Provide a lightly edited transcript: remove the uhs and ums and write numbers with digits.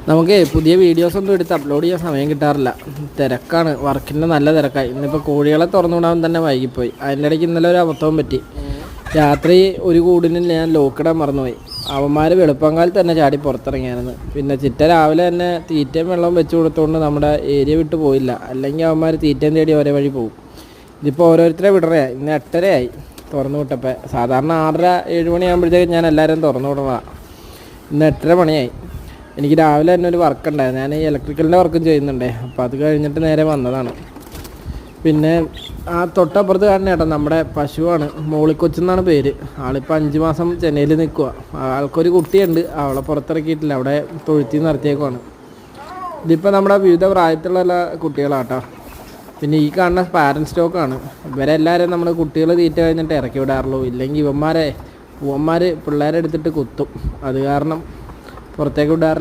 നമുക്ക് പുതിയ വീഡിയോസൊന്നും എടുത്ത് അപ്ലോഡ് ചെയ്യാൻ സമയം കിട്ടാറില്ല. തിരക്കാണ്, വർക്കിൻ്റെ നല്ല തിരക്കായി. ഇന്നിപ്പോൾ കോഴികളെ തുറന്നു വിടാൻ തന്നെ വൈകിപ്പോയി. അതിൻ്റെ ഇടയ്ക്ക് ഇന്നലെ ഒരു അബദ്ധവും പറ്റി. രാത്രി ഒരു കൂടിന് ഞാൻ ലോക്കിടാൻ മറന്നുപോയി. അവന്മാർ വെളുപ്പങ്കാലത്ത് തന്നെ ചാടി പുറത്തിറങ്ങിയായിരുന്നു. പിന്നെ ചിറ്റ രാവിലെ തന്നെ തീറ്റയും വെള്ളവും വെച്ച് കൊടുത്തുകൊണ്ട് നമ്മുടെ ഏരിയ വിട്ട് പോയില്ല. അല്ലെങ്കിൽ അവന്മാർ തീറ്റയും തേടി ഒരേ വഴി പോകും. ഇതിപ്പോൾ ഓരോരുത്തരെ വിടറയായി. ഇന്ന് 8:30 തുറന്നു വിട്ടപ്പോൾ. സാധാരണ 6:30-7 മണിയാകുമ്പോഴത്തേക്കും ഞാൻ എല്ലാവരും തുറന്നു വിടണതാണ്. ഇന്ന് 8:30 മണിയായി. എനിക്ക് രാവിലെ തന്നെ ഒരു വർക്ക് ഉണ്ടായിരുന്നു. ഞാൻ ഈ ഇലക്ട്രിക്കലിൻ്റെ വർക്കും ചെയ്യുന്നുണ്ടേ. അപ്പോൾ അത് കഴിഞ്ഞിട്ട് നേരെ വന്നതാണ്. പിന്നെ ആ തൊട്ടപ്പുറത്ത് കാണുന്ന ഏട്ടാ നമ്മുടെ പശുവാണ്. മോളിക്കൊച്ചെന്നാണ് പേര്. ആളിപ്പോൾ 5 മാസം ചെന്നൈയിൽ നിൽക്കുക. ആൾക്കൊരു കുട്ടിയുണ്ട്, അവളെ പുറത്തിറക്കിയിട്ടില്ല, അവിടെ തൊഴുത്തി നിർത്തിയേക്കുവാണ്. ഇതിപ്പോൾ നമ്മുടെ വിവിധ പ്രായത്തിലുള്ള കുട്ടികളാട്ടോ. പിന്നെ ഈ കാണുന്ന പാരൻറ് സ്റ്റോക്കാണ്. ഇവരെല്ലാവരും നമ്മൾ കുട്ടികൾ തീറ്റ കഴിഞ്ഞിട്ട് ഇറക്കി വിടാറുള്ളൂ. ഇല്ലെങ്കിൽ പൂവന്മാർ പിള്ളേരെ എടുത്തിട്ട് കുത്തും. അത് കാരണം പുറത്തേക്ക് വിടാറില്ല.